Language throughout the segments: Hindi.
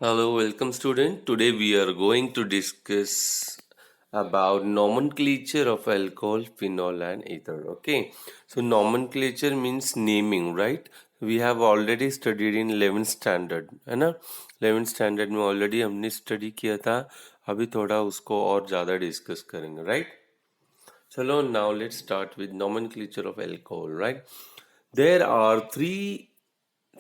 Hello, welcome student. Today we are going to discuss about nomenclature of alcohol, phenol and ether. Okay. So nomenclature means naming, right? We have already studied in 11th standard, है ना? 11th standard में already हमने study किया था. अभी थोड़ा उसको और ज़्यादा discuss करेंगे, right? चलो now let's start with nomenclature of alcohol, right? There are three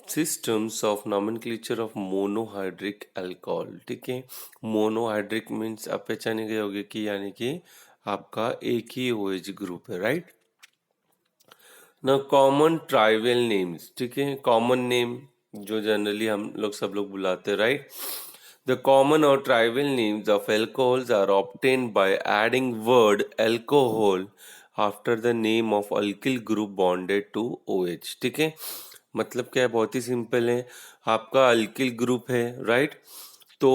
systems of nomenclature of monohydric alcohol. ठीक है, मोनोहाइड्रिक मीन्स आप पहचाने गए होगे कि यानी कि आपका एक ही OH ग्रुप है, राइट ना. कॉमन ट्राइवल नेम्स, ठीक है, कॉमन नेम जो जनरली हम लोग सब लोग बुलाते हैं, right. The common or tribal names of alcohols are obtained by adding word alcohol after the name of alkyl group bonded to OH. ठीक है, मतलब क्या है, बहुत ही सिंपल है. आपका अल्किल ग्रुप है, राइट. तो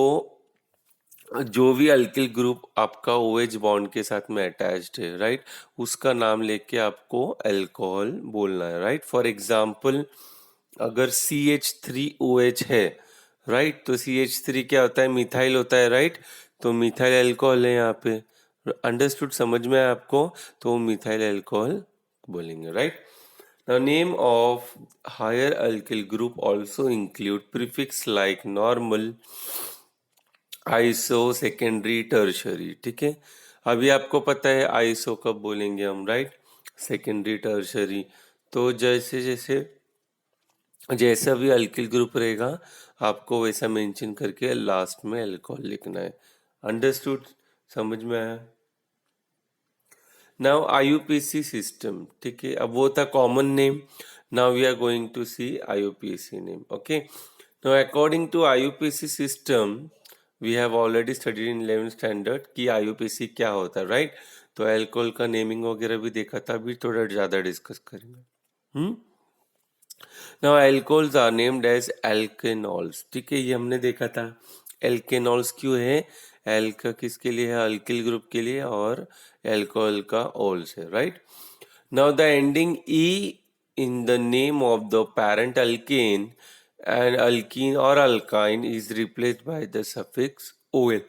जो भी अल्किल ग्रुप आपका OH बॉन्ड के साथ में अटैच्ड है, राइट, उसका नाम लेके आपको अल्कोहल बोलना है, राइट. फॉर एग्जाम्पल अगर CH3OH है, राइट, तो CH3 क्या होता है, मिथाइल होता है, राइट. तो मिथाइल अल्कोहल है यहाँ पे. अंडरस्टूड, समझ में आया आपको, तो मिथाइल अल्कोहल बोलेंगे, right. Now name of higher alkyl group also include prefix like normal, iso, secondary, tertiary. ठीक है, अभी आपको पता है आइसो कब बोलेंगे हम, राइट, सेकेंडरी, टर्शरी. तो जैसे जैसे जैसा भी अल्किल ग्रुप रहेगा आपको वैसा मेंशन करके लास्ट में अल्कोहल लिखना है. अंडरस्टूड, समझ में आया. नाउ IUPAC सिस्टम, ठीक है, अब वो था common name. Now we are going to see IUPAC name. Okay, now according to IUPAC system we have already studied in 11th standard कि IUPAC क्या होता है, राइट. तो अल्कोहल का नेमिंग वगैरह भी देखा था, अभी थोड़ा ज़्यादा डिस्कस करेंगे. Now alcohols are named as alkanols. ठीक है, ये हमने देखा था. एल्केनॉल्स क्यों है, एल्का किसके लिए है, अल्किल ग्रुप के लिए, और अल्कोहल का ओल्स है, right. Now the ending E in the name of the parent alkane and alkene और alkyne is replaced by the suffix O L.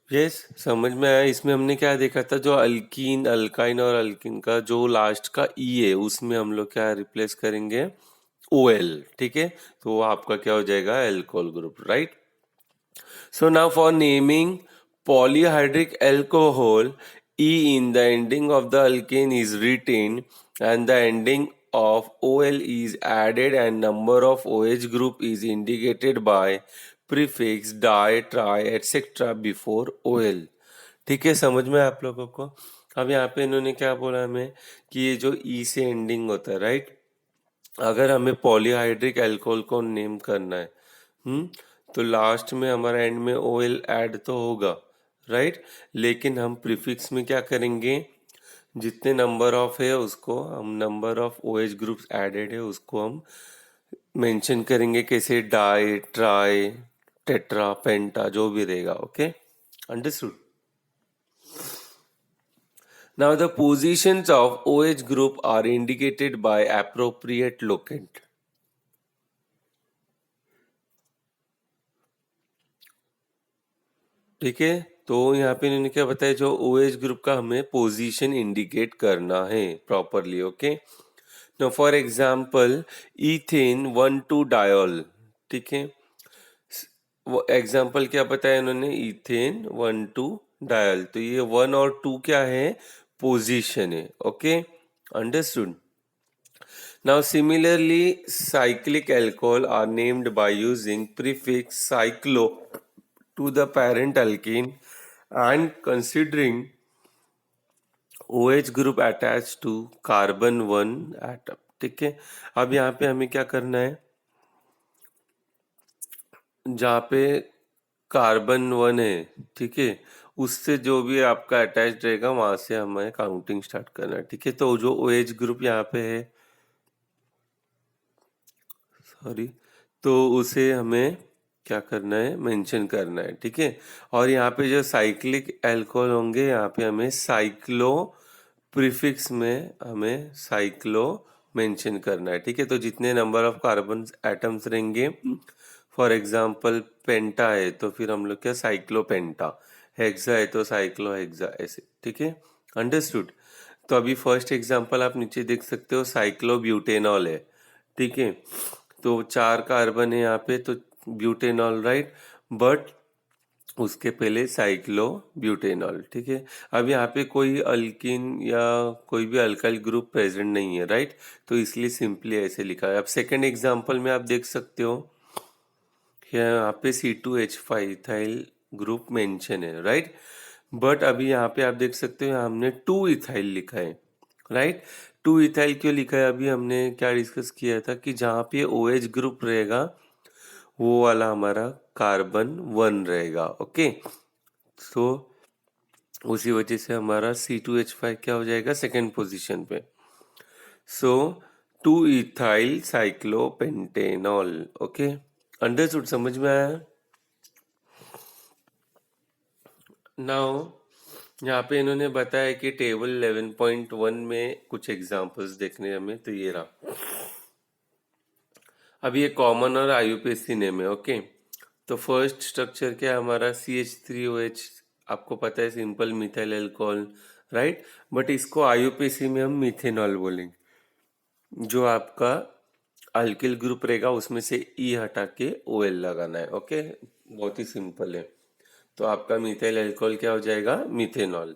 Yes, समझ में आया. इसमें हमने क्या देखा था, जो अल्कीन, अल्काइन और अल्किन का जो लास्ट का ई है उसमें हम लोग क्या रिप्लेस करेंगे, OL. ठीक है, तो वो आपका क्या हो जाएगा, alcohol group, right. So now for naming polyhydric alcohol, E in the ending of the alkane is retained and the ending of OL is added and number of OH group is indicated by prefix di, tri, etc. before OL. ठीक है, समझ में आप लोगों को. अब यहाँ पे इन्होंने क्या बोला हमें कि ये जो E से एंडिंग होता है, राइट, अगर हमें पॉलीहाइड्रिक अल्कोहल को नेम करना है, तो लास्ट में हमारा एंड में OL ऐड तो होगा, राइट. लेकिन हम प्रीफिक्स में क्या करेंगे, जितने नंबर ऑफ है उसको हम, number of OH groups added है उसको हम मेंशन करेंगे. कैसे, डाई, ट्राई, टेट्रा, पेंटा, जो भी रहेगा. Okay, understood. Now the positions of OH group are indicated by appropriate locant. ठीक है, तो यहाँ पे इन्होंने क्या बताया, जो OH ग्रुप का हमें पोजीशन इंडिकेट करना है properly. Okay, now for example ethane 1,2 diol. ठीक है, वो एग्जांपल क्या बताया इन्होंने, इथेन 1,2 डायल. तो ये 1 और 2 क्या है, पोजीशन है. Okay, understood. Now similarly cyclic alcohol are named by using prefix cyclo to the parent alkene and considering OH group attached to carbon 1 atom. ठीक है, अब यहाँ पे हमें क्या करना है, जहाँ पे कार्बन 1 है, ठीक है, उससे जो भी आपका अटैच रहेगा वहां से हमें काउंटिंग स्टार्ट करना है. ठीक है, तो जो OH ग्रुप यहाँ पे है, सॉरी, तो उसे हमें क्या करना है, मेंशन करना है. ठीक है, और यहाँ पे जो साइक्लिक अल्कोहल होंगे यहाँ पे हमें साइक्लो, प्रीफिक्स में हमें साइक्लो मेंशन करना है, ठीक है। तो जितने नंबर ऑफ कार्बन एटम्स रहेंगे, फॉर एग्जांपल पेंटा है तो फिर हम लोग क्या साइक्लोपेंटा, हेक्सा है तो साइक्लोहेक्सा, ऐसे, ठीक है। अंडरस्टूड। तो अभी फर्स्ट एग्जांपल आप नीचे देख सकते हो, साइक्लोब्यूटेनॉल है, ठीक है। तो 4 कार्बन है यहाँ पे, तो ब्यूटेनॉल, राइट। बट उसके पहले साइक्लो ब्यूटेनॉल, ठीक है। अब यहाँ पे कोई अल्किन या कोई भी अल्काइल ग्रुप प्रेजेंट नहीं है, राइट। तो इसलिए सिंपली ऐसे लिखा है। अब सेकंड एग्जांपल में आप देख सकते हो यहाँ पे C2H5 इथाइल ग्रुप मेंशन है, राइट। बट अभी यहाँ पे आप देख सकते हो, यहाँ हमने 2 इथाइल लिखा है, राइट। 2 इथाइल क्यों लिखा है? अभी हमने क्या डिस्कस किया था कि जहाँ पे OH ग्रुप रहेगा वो वाला हमारा कार्बन 1 रहेगा, ओके। तो उसी वजह से हमारा C2H5 क्या हो जाएगा, सेकेंड पोजीशन पे। सो 2 इथाइल साइक्लोपेंटेनॉल, ओके। अंडरस्टूड, समझ में आया? नाउ यहाँ पे इन्होंने बताया कि टेबल 11.1 में कुछ एग्जांपल्स देखने हमें, तो ये रहा। अभी ये कॉमन और IUPAC नेम है, ओके। तो फर्स्ट स्ट्रक्चर क्या है हमारा, CH3OH, आपको पता है simple methyl alcohol, right. But इसको IUPAC में हम मिथेनॉल बोलेंगे। जो आपका अल्किल ग्रुप रहेगा उसमें से E हटा के OL लगाना है, ओके। बहुत ही सिंपल है। तो आपका मिथाइल अल्कोहल क्या हो जाएगा, मिथेनॉल।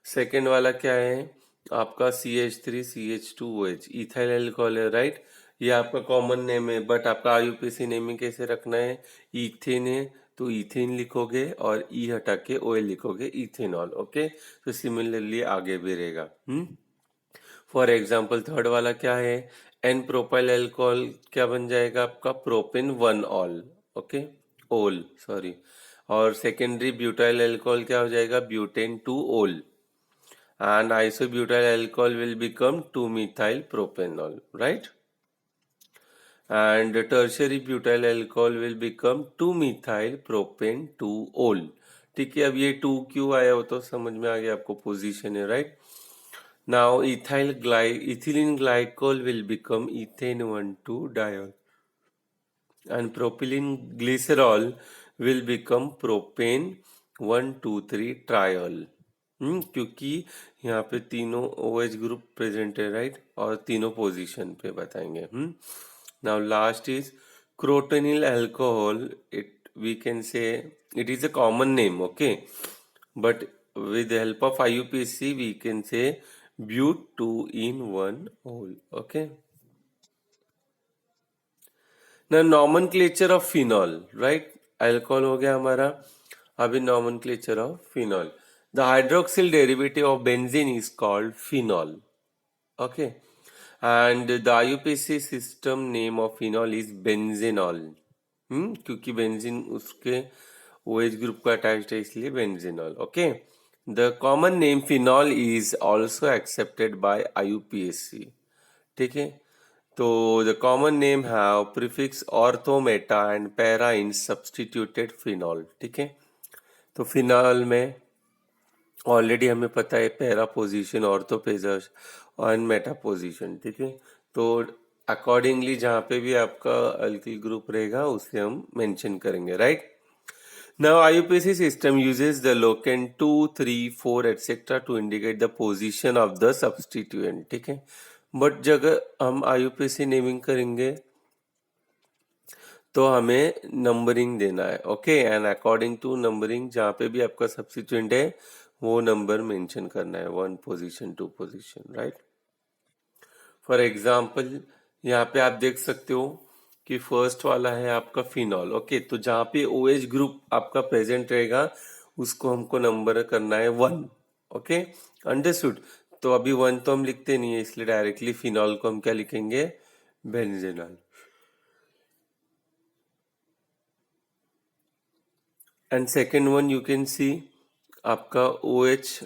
सेकेंड वाला क्या है आपका, CH3CH2OH, इथाइल अल्कोहल है, राइट। ये आपका कॉमन नेम है, बट आपका IUPAC नेमिंग कैसे रखना है, इथेन है तो इथेन लिखोगे और ई हटा के OL लिखोगे, इथेनॉल, ओके। तो सिमिलरली आगे भी रहेगा। फॉर एग्जाम्पल थर्ड वाला क्या है, एन प्रोपाइल अल्कोहल क्या बन जाएगा आपका, प्रोपेन 1 ऑल, ओके, ओल, सॉरी। और सेकेंडरी ब्यूटाइल अल्कोहल क्या हो जाएगा, ब्यूटेन 2 ओल, and isobutyl alcohol will become 2-methyl propanol, right? And tertiary butyl alcohol will become 2-methyl propane 2-ol, ठीक है। अब ये 2 क्यों आया हो तो समझ में आ गया आपको, पोजीशन है, right. Now ethylene glycol will become ethane 1,2-diol, and propylene glycerol will become propane 1,2,3-triol। क्योंकि यहाँ पे तीनों OH ग्रुप प्रेजेंट है, राइट, और तीनों पोजीशन पे बताएंगे। Now last is crotonyl alcohol, it we can say it is a common name, okay, but with the help of IUPAC we can say but2-in-1-ol, okay. ना nomenclature of phenol, right? Alcohol हो गया हमारा। अभी nomenclature of phenol, the hydroxyl derivative of benzene is called phenol, okay, and the IUPAC system name of phenol is benzenol। क्योंकि बेंजीन उसके OH ग्रुप का अटैच्ड है इसलिए benzenol, okay. The common name phenol is also accepted by IUPAC, ठीक है। तो the common name have prefix ortho, meta and para in substituted phenol, ठीक है। तो फिनॉल में ऑलरेडी हमें पता है पैरा पोजीशन, ऑर्थो पेजर्स और मेटा पोजीशन, ठीक है। तो अकॉर्डिंगली जहाँ पे भी आपका अल्किल ग्रुप रहेगा उसे हम मेंशन करेंगे, right. Now IUPAC system uses the locant 2, 3, 4 etc. to indicate the position of the substituent, ठीक है। बट जब हम IUPAC नेमिंग करेंगे तो हमें नंबरिंग देना है, okay, and according to numbering जहाँ पे भी आपका सब्स्टिट्यूएंट है वो नंबर मेंशन करना है, 1 position 2 position, right. For example यहाँ पे आप देख सकते हो कि फर्स्ट वाला है आपका फिनॉल, ओके। तो जहाँ पे OH ग्रुप आपका प्रेजेंट रहेगा उसको हमको नंबर करना है 1, ओके, अंडरस्टूड। तो अभी 1 तो हम लिखते नहीं है इसलिए डायरेक्टली फिनॉल को हम क्या लिखेंगे, benzenol. And second one you can see आपका OH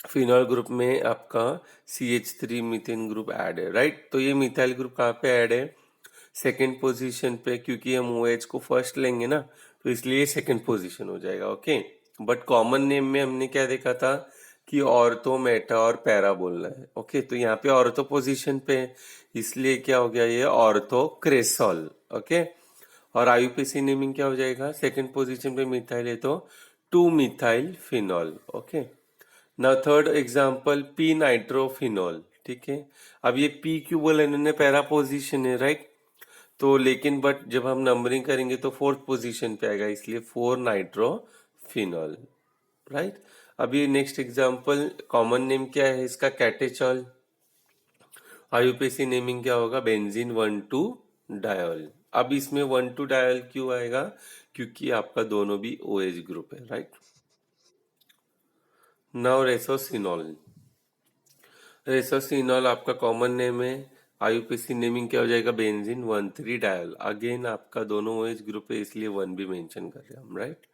फिनॉल ग्रुप में आपका CH3 मीथेन ग्रुप ऐड है, राइट। तो ये मिथाइल ग्रुप कहाँ पे ऐड है, सेकेंड पोजीशन पे, क्योंकि हम OH को फर्स्ट लेंगे ना तो इसलिए सेकेंड पोजीशन हो जाएगा, ओके। बट कॉमन नेम में हमने क्या देखा था, कि ऑर्थो मेटा और पैरा बोलना है। ओके, तो यहाँ पे ऑर्थो पोजीशन पे है, इसलिए क्या हो गया ये ऑर्थो क्रेसॉल। ओके, और आईयूपीएसी नेमिंग क्या हो जाएगा, सेकंड पोजीशन पे मिथाइल है तो 2 methyl phenol. Okay, now third example P nitrophenol. ठीक है, अब ये पी क्यों बोला इन्होंने, पैरा पोजीशन है राइट, तो लेकिन बट जब हम नंबरिंग करेंगे तो फोर्थ पोजीशन पे आएगा, इसलिए 4 नाइट्रोफिनॉल राइट। अभी नेक्स्ट एग्जांपल कॉमन नेम क्या है इसका, कैटेचॉल। आईयूपीएसी नेमिंग क्या होगा, बेंजीन 1,2 डायोल। अब इसमें 1,2 डायोल क्यों आएगा, क्योंकि आपका दोनों भी ओएच ग्रुप है राइट। नाउ रेसोसिनॉल, रेसोसिनॉल आपका कॉमन नेम है, आईयूपीएसी नेमिंग क्या हो जाएगा, बेंजीन 1,3 डायल। अगेन आपका दोनों ओएच ग्रुप है, इसलिए 1 भी मेंशन कर रहे हैं हम राइट।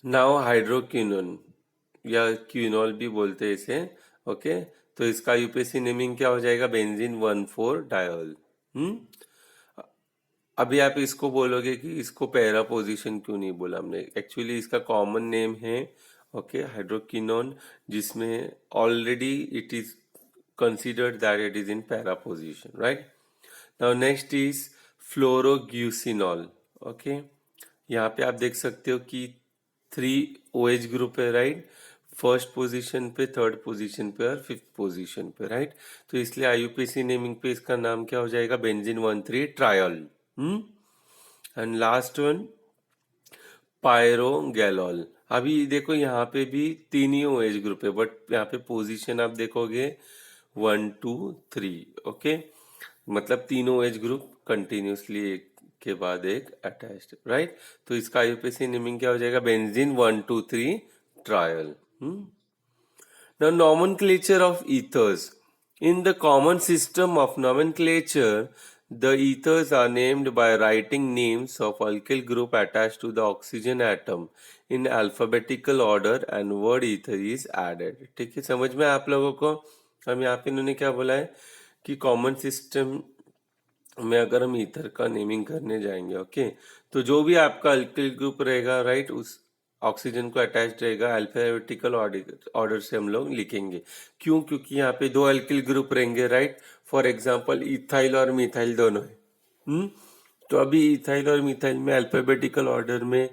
नाउ हाइड्रोक्विनोन या क्विनॉल भी बोलते हैं इसे। ओके, तो इसका यूपीएससी नेमिंग क्या हो जाएगा, बेंजीन 1,4 डायोल। अभी आप इसको बोलोगे कि इसको पैरा पोजीशन क्यों नहीं बोला हमने, एक्चुअली इसका कॉमन नेम है ओके हाइड्रोक्विनोन, जिसमें already it is considered that it is in para position right. Now next is phloroglucinol. Okay, यहाँ पे आप देख सकते हो कि 3 OH ग्रुप है राइट, फर्स्ट पोजीशन पे, थर्ड पोजीशन पे और फिफ्थ पोजीशन पे राइट, तो इसलिए आईयूपीएसी नेमिंग पे इसका नाम क्या हो जाएगा, benzene 1,3 triol. And last one pyrogallol. अभी देखो यहाँ पे भी 3 ही OH ग्रुप है, बट यहाँ पे पोजीशन आप देखोगे 1, 2, 3। ओके, मतलब तीनों OH ग्रुप कंटिन्यूसली एक के बाद एक अटैच्ड राइट, तो इसका आईयूपीएसी नेमिंग क्या हो जाएगा, benzene 1,2,3 trial. Now, nomenclature of ethers. In the common system of nomenclature, the ethers are named by writing names of alkyl group attached to the oxygen atom in alphabetical order and word ether is added. ठीक है, समझ में आप लोगों को। हम यहाँ पे इन्होंने क्या बोला है कि कॉमन सिस्टम में अगर हम ईथर का नेमिंग करने जाएंगे ओके, तो जो भी आपका अल्किल ग्रुप रहेगा राइट, उस ऑक्सीजन को अटैच रहेगा, अल्फाबेटिकल ऑर्डर से हम लोग लिखेंगे। क्यों, क्योंकि यहाँ पे 2 अल्किल ग्रुप रहेंगे राइट, फॉर एग्जांपल इथाइल और मिथाइल दोनों है। तो अभी इथाइल और मिथाइल में अल्फाबेटिकल ऑर्डर में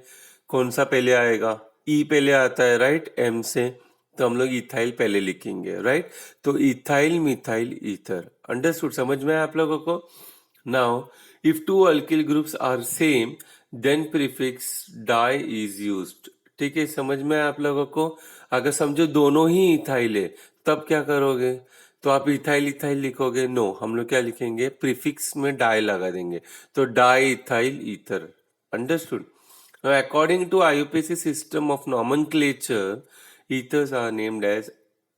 कौन सा पहले आएगा, ई पहले आता है राइट, एम से, तो हम लोग इथाइल पहले लिखेंगे राइट, तो इथाइल मिथाइल ईथर। अंडरस्टूड, समझ में आया आप लोगों को। Now, if two alkyl groups are same, then prefix di is used. ठीक है, समझ में आया आप लोगों को। अगर समझो दोनों ही इथाइल है, तब क्या करोगे, तो आप इथाइल इथाइल लिखोगे, नो, हम लोग क्या लिखेंगे, प्रीफिक्स में डाई लगा देंगे, तो di ethyl ether. Understood. Now, according to IUPAC system of nomenclature, ethers are named as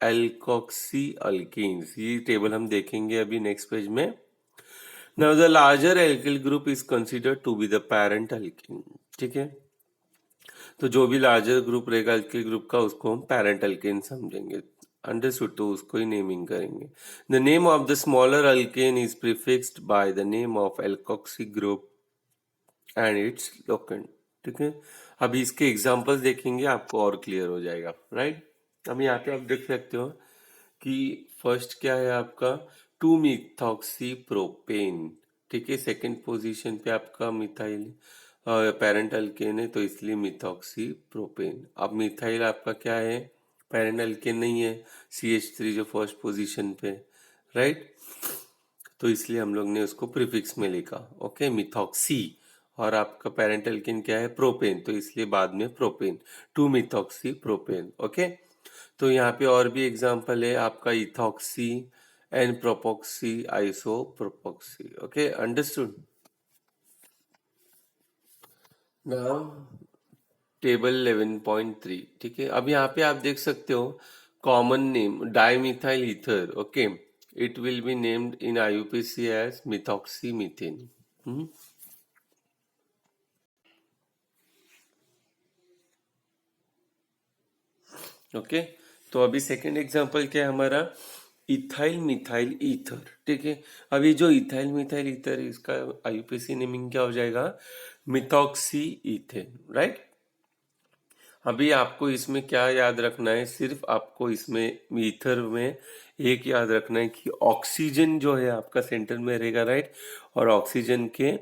alkoxy alkenes। ये टेबल हम देखेंगे अभी नेक्स्ट पेज में। Now the larger alkyl group is considered to be the parent alkene। ठीक है, तो जो भी लार्जर ग्रुप रहेगा अल्किल ग्रुप का, उसको हम पेरेंट अल्केन समझेंगे। अंडरस्टूड, तो उसको ही नेमिंग करेंगे। The name of the smaller alkane is prefixed by the name of alkoxy group and it's locant. ठीक है, अभी इसके एग्जांपल्स देखेंगे, आपको और क्लियर हो जाएगा राइट। अब यहाँ पे आप देख सकते हो कि फर्स्ट क्या है आपका, 2 मिथॉक्सी प्रोपेन। ठीक है, सेकंड पोजीशन पे आपका मिथाइल पेरेंट अल्केन है, तो इसलिए मिथॉक्सी प्रोपेन। अब मिथाइल आपका क्या है, पेरेंट अल्केन नहीं है, CH3 जो फर्स्ट पोजीशन पे राइट, तो इसलिए हम लोग ने उसको प्रीफिक्स में लिखा ओके, मिथॉक्सी। और आपका पेरेंट अल्केन क्या है, प्रोपेन, तो इसलिए बाद में प्रोपेन, 2 मिथॉक्सी प्रोपेन। ओके, तो यहाँ पे और भी एग्जांपल है आपका ethoxy and propoxy iso propoxy. Okay, understood. Now table 11.3। ठीक है, अब यहाँ पे आप देख सकते हो common name dimethyl ether. Okay, it will be named in IUPAC as methoxy methane. Okay, तो अभी सेकंड एग्जांपल क्या है हमारा, इथाइल मिथाइल ईथर। ठीक है, अभी जो इथाइल मिथाइल ईथर इसका आईयूपीसी नेमिंग क्या हो जाएगा, मिथॉक्सी ईथेन राइट। अभी आपको इसमें क्या याद रखना है, सिर्फ आपको इसमें ईथर में एक याद रखना है कि ऑक्सीजन जो है आपका सेंटर में रहेगा, राइट, और ऑक्सीजन के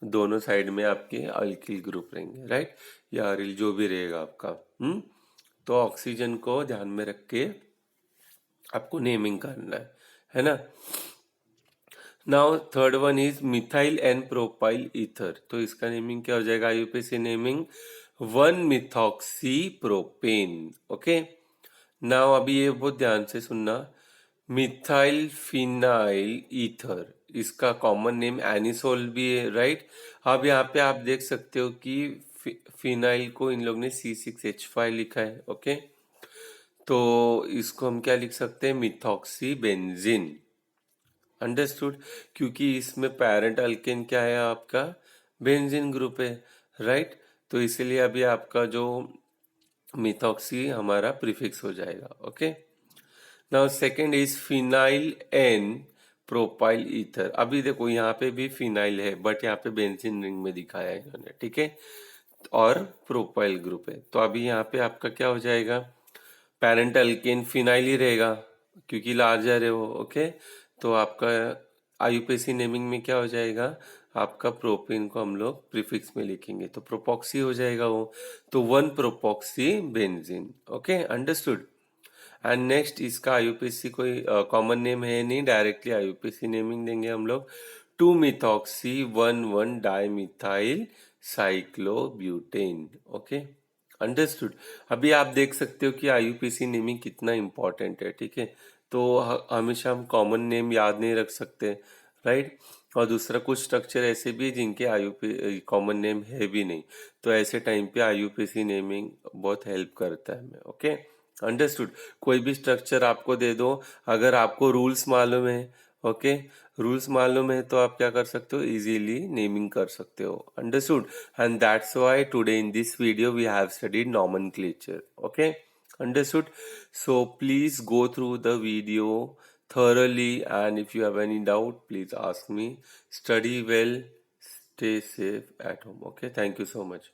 दोनों साइड में आपके अल्किल ग्रुप रहेंगे, राइट, या अरिल जो भी रहेगा आपका। तो ऑक्सीजन को ध्यान में रख के आपको नेमिंग करना है ना। Now third one is methyl and propyl ether. तो इसका नेमिंग क्या हो जाएगा, IUPAC naming 1 methoxy propane. Okay, now अभी ये बहुत ध्यान से सुनना, मिथाइल फिनाइल ईथर, इसका कॉमन नेम एनिसोल भी है, राइट। अब यहाँ पे आप देख सकते हो कि फिनाइल को इन लोग ने C6H5 लिखा है। ओके, तो इसको हम क्या लिख सकते हैं, मिथॉक्सी बेंजीन। अंडरस्टूड, क्योंकि इसमें पेरेंट अल्केन क्या है आपका, बेंजीन ग्रुप है, राइट। तो इसीलिए अभी आपका जो मिथॉक्सी हमारा प्रीफिक्स हो जाएगा। Okay, now second is phenyl N propyl ether. अभी देखो यहाँ पे भी फिनाइल है, बट यहाँ पे बेंजीन रिंग में दिखाया है इन्होंने, ठीक है, और प्रोपाइल ग्रुप है। तो अभी यहाँ पे आपका क्या हो जाएगा, पेरेंट अल्केन फिनाइल ही रहेगा क्योंकि लार्जर है वो। ओके, तो आपका आईयूपीएसी नेमिंग में क्या हो जाएगा, आपका प्रोपेन को हम लोग प्रीफिक्स में लिखेंगे तो प्रोपॉक्सी हो जाएगा वो, तो 1 propoxy benzene. Okay, understood. And next, इसका आईयूपीएसी कोई कॉमन नेम है नहीं, डायरेक्टली आईयूपीएसी नेमिंग देंगे हम लोग, 2 methoxy 1 dimethyl cyclobutane. Okay, understood. अभी आप देख सकते हो कि आईयूपीएसी नेमिंग कितना इंपॉर्टेंट है, ठीक है। तो हमेशा हम कॉमन नेम याद नहीं रख सकते, राइट। और दूसरा, कुछ स्ट्रक्चर ऐसे भी है जिनके आईयूपी कॉमन नेम है भी नहीं, तो ऐसे टाइम पे आईयूपीएसी नेमिंग बहुत हेल्प करता है हमें। Okay, understood. कोई भी स्ट्रक्चर आपको दे दो, अगर आपको रूल्स मालूम है, ओके, रूल्स मालूम है, तो आप क्या कर सकते हो, इजीली नेमिंग कर सकते हो। Understood, and that's why today in this video we have studied nomenclature. Okay, understood. So please go through the video thoroughly, and if you have any doubt, please ask me. Study well, stay safe at home. Okay, thank you so much.